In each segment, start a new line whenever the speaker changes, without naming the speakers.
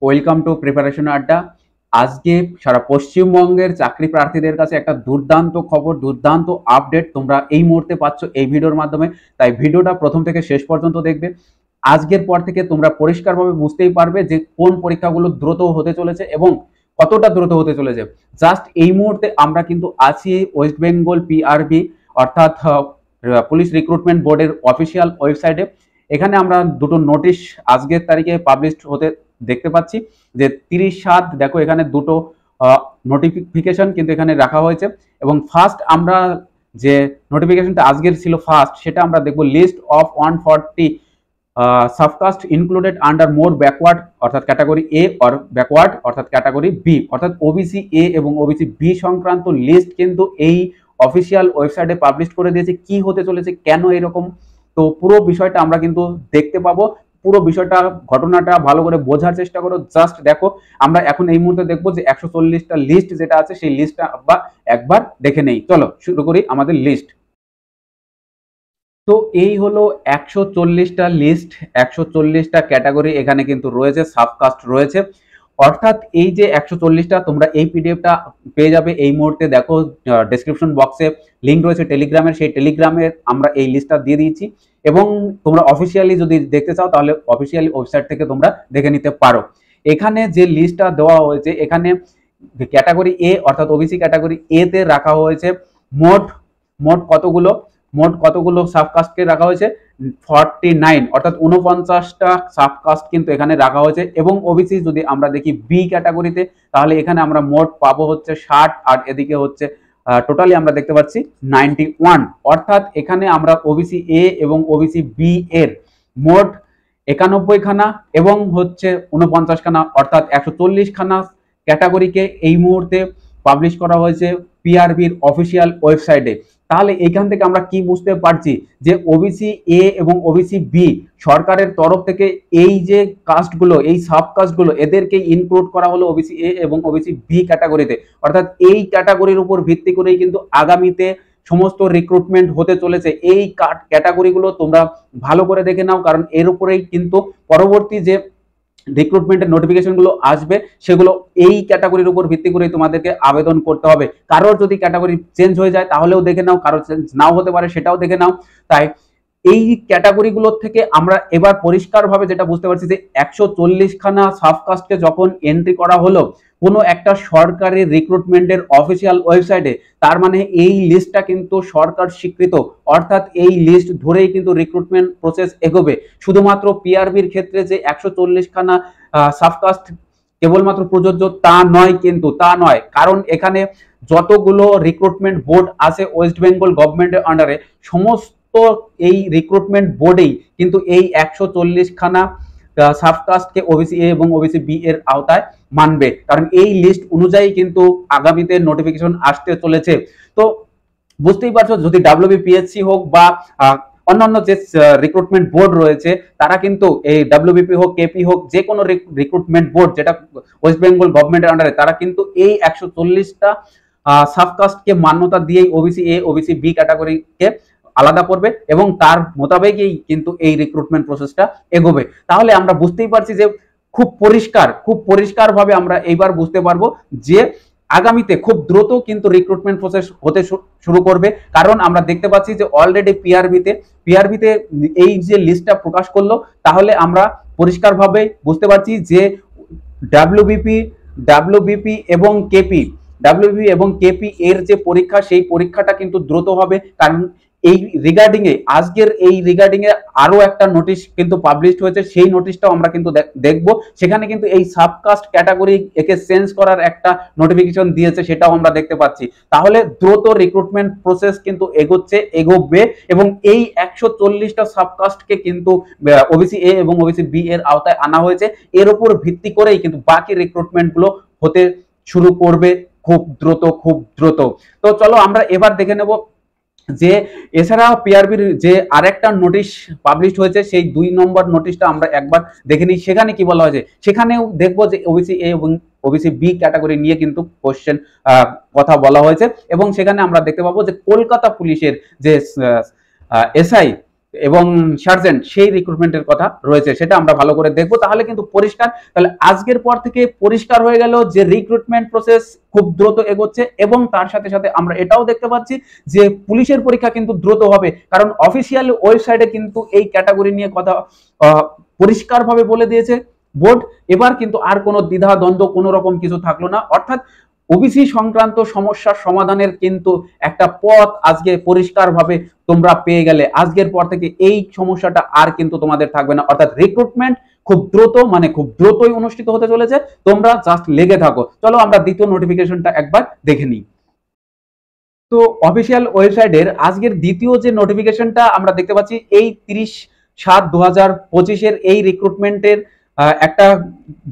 Welcome to preparation আড্ডা। আজকে সারা পশ্চিমবঙ্গের চাকরি প্রার্থীদের কাছে একটা দুর্দান্ত খবর, দুর্দান্ত আপডেট তোমরা এই মুহূর্তে পাচ্ছ এই ভিডিওর মাধ্যমে। তাই ভিডিওটা প্রথম থেকে শেষ পর্যন্ত দেখবে। আজকের পর থেকে তোমরা পরিষ্কারভাবে বুঝতেই পারবে যে কোন পরীক্ষাগুলো দ্রুত হতে চলেছে এবং কতটা দ্রুত হতে চলেছে। জাস্ট এই মুহূর্তে আমরা কিন্তু আছি ওয়েস্ট বেঙ্গল পিআরবি অর্থাৎ পুলিশ রিক্রুটমেন্ট বোর্ডের অফিসিয়াল ওয়েবসাইটে। এখানে আমরা দুটো নোটিশ আজকের তারিখে পাবলিশ হতে দেখতে পাচ্ছি যে 30/7। দেখো এখানে দুটো নোটিফিকেশন কিন্তু এখানে রাখা হয়েছে এবং ফার্স্ট আমরা যে নোটিফিকেশনটা আজকের ছিল ফার্স্ট, সেটা আমরা দেখবো list of 140 subcaste included under more backward অর্থাৎ ক্যাটাগরি এ অর ব্যাকওয়ার্ড অর্থাৎ ক্যাটাগরি বি অর্থাৎ ওবিসি এ এবং ওবিসি বি সংক্রান্ত লিস্ট কিন্তু এই অফিসিয়াল ওয়েবসাইটে পাবলিশ করে দিয়েছে। কি হতে চলেছে, কেন এরকম, তো পুরো বিষয়টা আমরা কিন্তু দেখতে পাবো। পুরো বিষয়টা ঘটনাটা ভালো করে বোঝার চেষ্টা করো। জাস্ট দেখো, আমরা এখন এই মুহূর্তে দেখবো যে 140টা লিস্ট যেটা আছে সেই লিস্টটা একবার দেখে নেই। চলো শুরু করি আমাদের লিস্ট। তো এই হলো 140টা লিস্ট, 140টা ক্যাটাগরি এখানে কিন্তু রয়েছে, সাবকাস্ট রয়েছে। অর্থাৎ এই যে 140টা তোমরা এই পিডিএফটা পেয়ে যাবে এই মুহূর্তে। দেখো ডেসক্রিপশন বক্সে লিঙ্ক রয়েছে টেলিগ্রামের, সেই টেলিগ্রামে আমরা এই লিস্টটা দিয়ে দিয়েছি এবং তোমরা অফিসিয়ালি যদি দেখতে চাও তাহলে অফিসিয়ালি ওয়েবসাইট থেকে তোমরা দেখে নিতে পারো। এখানে যে লিস্টটা দেওয়া হয়েছে, এখানে ক্যাটাগরি এ অর্থাৎ ওবিসি ক্যাটাগরি এ তে রাখা হয়েছে মোট মোট কতগুলো সাবকাস্টকে রাখা হয়েছে 49 অর্থাৎ 49টা সাবকাস্ট কিন্তু এখানে রাখা হয়েছে। এবং ওবিসি যদি আমরা দেখি বি ক্যাটাগরিতে, তাহলে এখানে আমরা মোট পাবো হচ্ছে 60 আর এদিকে হচ্ছে টোটালি আমরা দেখতে পাচ্ছি 91। অর্থাৎ এখানে আমরা ওবিসি এ এবং ওবিসি বি এর মোট 91 খানা এবং হচ্ছে 49 খানা অর্থাৎ 140 খানা ক্যাটাগরিকে এই মুহূর্তে পাবলিশ করা হয়েছে পিআরবির অফিসিয়াল ওয়েবসাইটে। তাহলে এইখান থেকে আমরা কি বুঝতে পারছি যে ওবিসি এ এবং ওবিসি বি সরকারের তরফ থেকে এই যে কাস্টগুলো, এই সাবকাস্টগুলো এদেরকে ইনক্লুড করা হলো ওবিসি এ এবং ওবিসি বি ক্যাটাগরিতে। অর্থাৎ এই ক্যাটাগরির উপর ভিত্তি করেই কিন্তু আগামীতে সমস্ত রিক্রুটমেন্ট হতে চলেছে। এই ক্যাটাগরিগুলো তোমরা ভালো করে দেখে নাও, কারণ এর উপরেই কিন্তু পরবর্তী যে রিক্রুটমেন্টের নোটিফিকেশন গুলো আসবে সেগুলো এই ক্যাটাগরির উপর ভিত্তি করে তোমাদেরকে আবেদন করতে হবে। কারোর যদি ক্যাটাগরি চেঞ্জ হয়ে যায় তাহলেও দেখে নাও, কারোর চেঞ্জ নাও হতে পারে সেটাও দেখে নাও। তাই এই ক্যাটাগরিগুলোর থেকে আমরা এবার পরিষ্কারভাবে যেটা বুঝতে পারছি যে 140 খানা সাবকাস্টকে যখন এন্ট্রি করা হলো কোনো একটা সরকারি রিক্রুটমেন্টের অফিসিয়াল ওয়েবসাইটে, তার মানে এই লিস্টটা কিন্তু সরকার স্বীকৃত। অর্থাৎ এই লিস্ট ধরেই কিন্তু রিক্রুটমেন্ট প্রসেস এগোবে। শুধুমাত্র পিআরবির ক্ষেত্রে যে 140 খানা সাবকাস্ট কেবলমাত্র প্রযোজ্য তা নয়, কিন্তু তা নয়, কারণ এখানে যতগুলো রিক্রুটমেন্ট বোর্ড আছে ওয়েস্ট বেঙ্গল গভর্নমেন্টের আন্ডারে, সমস্ত এই রিক্রুটমেন্ট বোর্ডেই কিন্তু এই 140 খানা সাবকাস্টকে ওবিসি এ এবং ওবিসি বি এর আওতায় মানবে, কারণ এই লিস্ট অনুযায়ী কিন্তু আগামীতে নোটিফিকেশন আসতে চলেছে। তো বুঝতেই পারছো, যদি ডাব্লিউবিপিএসসি হোক বা অন্যান্য যে রিক্রুটমেন্ট বোর্ড রয়েছে তারা কিন্তু এই ডাব্লিউবিপি হোক, কেপি হোক, যে কোনো রিক্রুটমেন্ট বোর্ড যেটা ওয়েস্ট বেঙ্গল গভর্নমেন্টের আন্ডারে, তারা কিন্তু এই 140টা সাবকাস্টকে মান্যতা দিয়েই ওবিসি এ ওবিসি বি ক্যাটাগরিকে আলাদা করবে এবং তার মোতাবেকই কিন্তু এই রিক্রুটমেন্ট প্রসেসটা এগোবে। তাহলে আমরা বুঝতেই পারছি যে খুব পরিষ্কার ভাবে আমরা এইবার বুঝতে পারবো যে আগামীতে খুব দ্রুত কিন্তু রিক্রুটমেন্ট প্রসেস হতে শুরু করবে। কারণ আমরা দেখতে পাচ্ছি যে অলরেডি পিআরবিতে এই যে লিস্টটা প্রকাশ করলো, তাহলে আমরা পরিষ্কারভাবে বুঝতে পারছি যে ডাব্লিউবিপি এবং কেপি এর যে পরীক্ষা, সেই পরীক্ষাটা কিন্তু দ্রুত হবে। কারণ এই রিগার্ডিং এ আরো একটা নোটিশ কিন্তু পাবলিশ হয়েছে, সেই নোটিশটাও আমরা কিন্তু দেখব। সেখানে কিন্তু এই সাবকাস্ট ক্যাটাগরি একে চেঞ্জ করার একটা নোটিফিকেশন দিয়েছে, সেটাও আমরা দেখতে পাচ্ছি। তাহলে দ্রুত রিক্রুটমেন্ট প্রসেস কিন্তু এগোবে এবং এই 140টা সাবকাস্টকে কিন্তু ওবিসি এ এবং ওবিসি বি এর আওতায় আনা হয়েছে। এর উপর ভিত্তি করেই কিন্তু বাকি রিক্রুটমেন্ট গুলো হতে শুরু করবে খুব দ্রুত। তো চলো আমরা এবার দেখে নেব যে এছাড়া পিআরবির যে আরেকটা নোটিশ পাবলিশ হয়েছে, সেই 2 নম্বর নোটিশটা আমরা একবার দেখে নিই। সেখানে কি বলা হয়েছে, সেখানেও দেখবো যে ওবিসি এ এবং ওবিসি বি ক্যাটাগরি নিয়ে কিন্তু কোশ্চেন কথা বলা হয়েছে এবং সেখানে আমরা দেখতে পাবো যে কলকাতা পুলিশের যে এসআই এবং সার্জেন্ট সেই রিক্রুটমেন্টের কথা রয়েছে, সেটা আমরা ভালো করে দেখবো, তাহলে কিন্তু পরিষ্কার। তাহলে আজকের পর থেকে পরিষ্কার হয়ে গেল যে রিক্রুটমেন্ট প্রসেস খুব দ্রুত এগোচ্ছে, এবং তার সাথে সাথে আমরা এটাও দেখতে পাচ্ছি যে পুলিশের পরীক্ষা কিন্তু দ্রুত হবে, কারণ অফিসিয়াল ওয়েবসাইটে কিন্তু এই ক্যাটাগরি নিয়ে কথা পরিষ্কারভাবে বলে দিয়েছে বোর্ড। এবার কিন্তু আর কোনো দ্বিধা দ্বন্দ্ব কোনো রকম কিছু থাকলো না, অর্থাৎ ওবিসি সংক্রান্ত সমস্যার সমাধানের কিন্তু একটা পথ আজকে পরিষ্কারভাবে তোমরা পেয়ে গেলে। আজকের পর থেকে এই সমস্যাটা আর কিন্তু তোমাদের থাকবে না, অর্থাৎ রিক্রুটমেন্ট খুব দ্রুত, মানে খুব দ্রুতই অনুষ্ঠিত হতে চলেছে, তোমরা জাস্ট লেগে থাকো। চলো আমরা দ্বিতীয় নোটিফিকেশনটা একবার দেখে নিই। তো অফিসিয়াল ওয়েবসাইটের আজকের দ্বিতীয় যে নোটিফিকেশনটা আমরা দেখতে পাচ্ছি, এই 30/7/2025 এই রিক্রুটমেন্টের একটা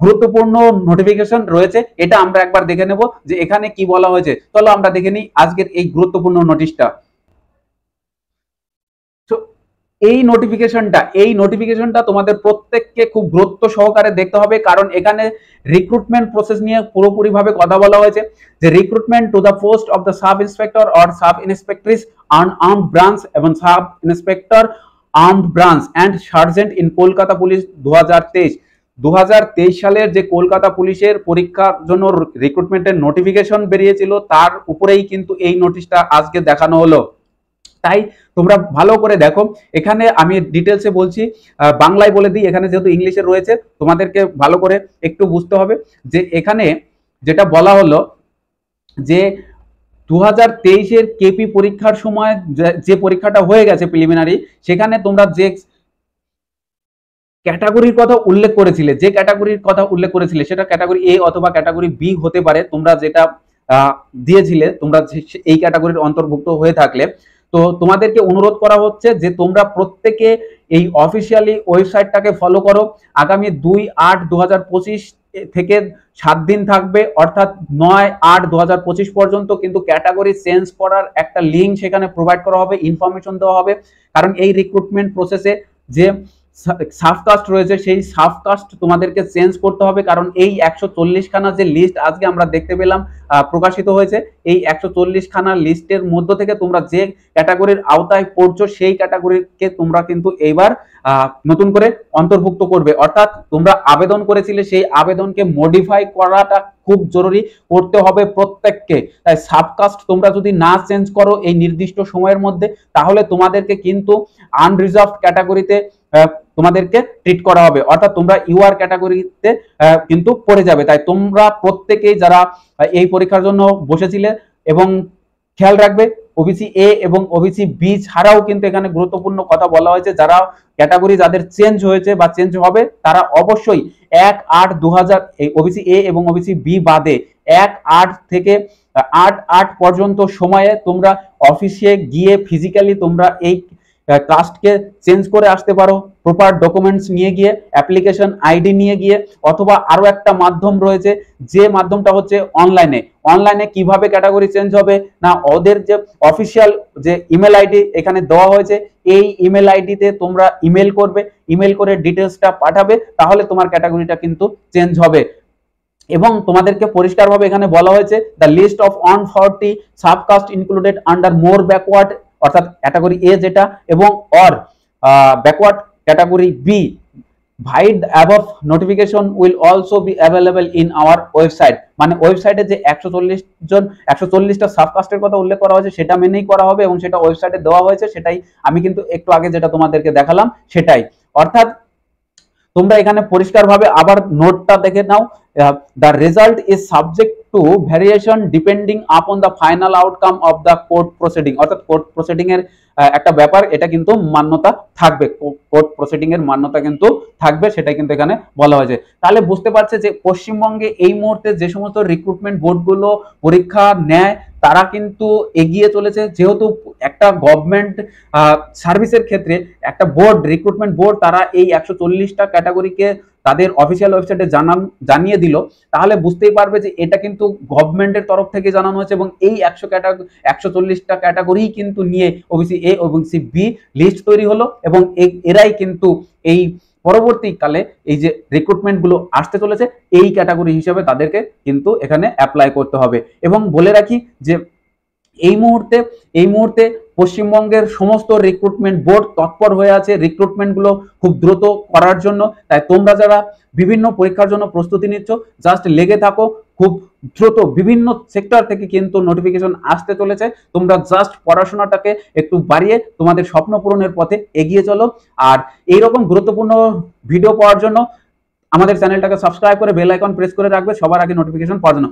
গুরুত্বপূর্ণ নোটিফিকেশন রয়েছে, এটা আমরা একবার দেখে নেব যে এখানে কি বলা হয়েছে। চলো আমরা দেখে নিই আজকের এই গুরুত্বপূর্ণ নোটিশটা। তো এই নোটিফিকেশনটা তোমাদের প্রত্যেককে খুব গুরুত্ব সহকারে দেখতে হবে, কারণ এখানে রিক্রুটমেন্ট প্রসেস নিয়ে পুরোপুরি ভাবে কথা বলা হয়েছে যে recruitment to the post of the sub inspector or sub inspectress armed branch এবং sub inspector armed branch and sergeant in Kolkata police 2023 সালের যে কলকাতা পুলিশের পরীক্ষার জন্য রিক্রুটমেন্টের নোটিফিকেশন বেরিয়েছিল, তার উপরেই কিন্তু এই নোটিশটা আজকে দেখানো হলো। তাই তোমরা ভালো করে দেখো, এখানে আমি ডিটেলসে বলছি, বাংলায় বলে দিই, এখানে যেহেতু ইংলিশে রয়েছে তোমাদেরকে ভালো করে একটু বুঝতে হবে যে এখানে যেটা বলা হলো যে 2023-এর কেপি পরীক্ষার সময় যে পরীক্ষাটা হয়ে গেছে প্রিলিমিনারি, সেখানে তোমরা যে ক্যাটাগরির কথা উল্লেখ করেছিলে সেটা ক্যাটাগরি এ অথবা ক্যাটাগরি বি হতে পারে। তোমরা যেটা দিয়েছিলে, তোমরা এই ক্যাটাগরির অন্তর্ভুক্ত হয়ে থাকলে, তো তোমাদেরকে অনুরোধ করা হচ্ছে যে তোমরা প্রত্যেকে এই অফিসিয়ালি ওয়েবসাইটটাকে ফলো করো। আগামী 2/8/2025 থেকে 7 দিন থাকবে, অর্থাৎ 9/8/2025 পর্যন্ত কিন্তু ক্যাটাগরি চেঞ্জ করার একটা লিঙ্ক সেখানে প্রোভাইড করা হবে, ইনফরমেশন দেওয়া হবে। কারণ এই রিক্রুটমেন্ট প্রসেসে যে সাবকাস্ট রয়েছে সেই সাবকাস্ট তোমাদেরকে চেঞ্জ করতে হবে, কারণ এই 140 খানা যে লিস্ট আজকে আমরা দেখতে পেলাম প্রকাশিত হয়েছে, এই 140 খানা লিস্টের মধ্য থেকে তোমরা যে ক্যাটাগরির আওতায় পড়ছো সেই ক্যাটাগরিকে তোমরা কিন্তু এইবার নতুন করে অন্তর্ভুক্ত করবে, অর্থাৎ তোমরা আবেদন করেছিলে সেই আবেদনকে মডিফাই করাটা খুব জরুরি করতে হবে প্রত্যেককে। তাই সাবকাস্ট তোমরা যদি না চেঞ্জ করো এই নির্দিষ্ট সময়ের মধ্যে, তাহলে তোমাদেরকে কিন্তু আনরিজার্ভড ক্যাটাগরিতে তোমাদেরকে ট্রিট করা হবে, অর্থাৎ তোমরা ইউআর ক্যাটাগরিতে কিন্তু পড়ে যাবে। তাই তোমরা প্রত্যেকেই যারা এই পরীক্ষার জন্য বসেছিলে, এবং খেয়াল রাখবে ওবিসি এ এবং ওবিসি বি ছাড়াও কিন্তু এখানে গুরুত্বপূর্ণ কথা বলা হয়েছে, যারা ক্যাটাগরি যাদের চেঞ্জ হয়েছে বা চেঞ্জ হবে তারা অবশ্যই 1/8/2000 এই ওবিসি এ এবং ওবিসি বি বাদে 1/8 থেকে 8/8 পর্যন্ত সময়ে তোমরা অফিসে গিয়ে ফিজিক্যালি তোমরা এই কাস্টকে চেঞ্জ করে আসতে পারো, প্রপার ডকুমেন্টস নিয়ে গিয়ে, অ্যাপ্লিকেশন আইডি নিয়ে গিয়ে, অথবা আরো একটা মাধ্যম রয়েছে যে মাধ্যমটা হচ্ছে অনলাইনে কিভাবে ক্যাটাগরি চেঞ্জ হবে না, ওদের যে অফিসিয়াল যে ইমেল আইডি এখানে দেওয়া হয়েছে, এই ইমেল আইডিতে তোমরা ইমেল করবে, ইমেল করে ডিটেলসটা পাঠাবে, তাহলে তোমার ক্যাটাগরিটা কিন্তু চেঞ্জ হবে। এবং তোমাদেরকে পরিষ্কারভাবে এখানে বলা হয়েছে the list of 140 subcaste included under more backward, অর্থাৎ ক্যাটাগরি এ যেটা, এবং or backward category B vide above notification will also be available in our website. মানে ওয়েবসাইটে যে 140টা সাবকাস্টের কথা উল্লেখ করা হয়েছে সেটা মেনেই করা হবে, এবং সেটা ওয়েবসাইটে দেওয়া হয়েছে, সেটাই আমি কিন্তু একটু আগে যেটা তোমাদেরকে দেখালাম সেটাই। অর্থাৎ তোমরা এখানে পরিষ্কারভাবে আবার নোটটা দেখে নাও, the result is subject to variation depending upon the final outcome of the court proceeding, অর্থাৎ কোর্ট প্রসিডিং এর একটা ব্যাপার, এটা কিন্তু মান্যতা থাকবে, কোর্ট প্রসিডিং এর মান্যতা কিন্তু থাকবে, সেটা কিন্তু এখানে বলা হয়েছে। তাহলে বুঝতে পারছে যে পশ্চিমবঙ্গে এই মুহূর্তে যে সমস্ত রিক্রুটমেন্ট বোর্ডগুলো পরীক্ষা নেয় তারা কিন্তু এগিয়ে চলেছে, যেহেতু একটা গভর্নমেন্ট সার্ভিসের ক্ষেত্রে একটা বোর্ড, রিক্রুটমেন্ট বোর্ড, তারা এই 140টা ক্যাটাগরিকে তাদের অফিসিয়াল ওয়েবসাইটে জানিয়ে দিল, তাহলে বুঝতেই পারবে যে এটা কিন্তু গভর্নমেন্টের তরফ থেকে জানানো হয়েছে, এবং এই 140টা ক্যাটাগরি কিন্তু নিয়ে ওবিসি এ এবং ওবিসি বি লিস্ট তৈরি হলো, এবং এরাই কিন্তু এই পরবর্তীকালে এই যে রিক্রুটমেন্ট গুলো আসতে চলেছে এই ক্যাটাগরি হিসেবে তাদেরকে কিন্তু এখানে অ্যাপ্লাই করতে হবে। এবং বলে রাখি যে এই মুহূর্তে পশ্চিমবঙ্গের সমস্ত রিক্রুটমেন্ট বোর্ড তৎপর হয়ে আছে রিক্রুটমেন্টগুলো খুব দ্রুত করার জন্য। তাই তোমরা যারা বিভিন্ন পরীক্ষার জন্য প্রস্তুতি নিচ্ছ, জাস্ট লেগে থাকো, খুব দ্রুত বিভিন্ন সেক্টর থেকে কিন্তু নোটিফিকেশন আসতে চলেছে। তোমরা জাস্ট পড়াশোনাটাকে একটু বাড়িয়ে তোমাদের স্বপ্ন পূরণের পথে এগিয়ে চলো। আর এইরকম গুরুত্বপূর্ণ ভিডিও পাওয়ার জন্য আমাদের চ্যানেলটাকে সাবস্ক্রাইব করে বেল আইকন প্রেস করে রাখবে সবার আগে নোটিফিকেশন পাওয়ার জন্য।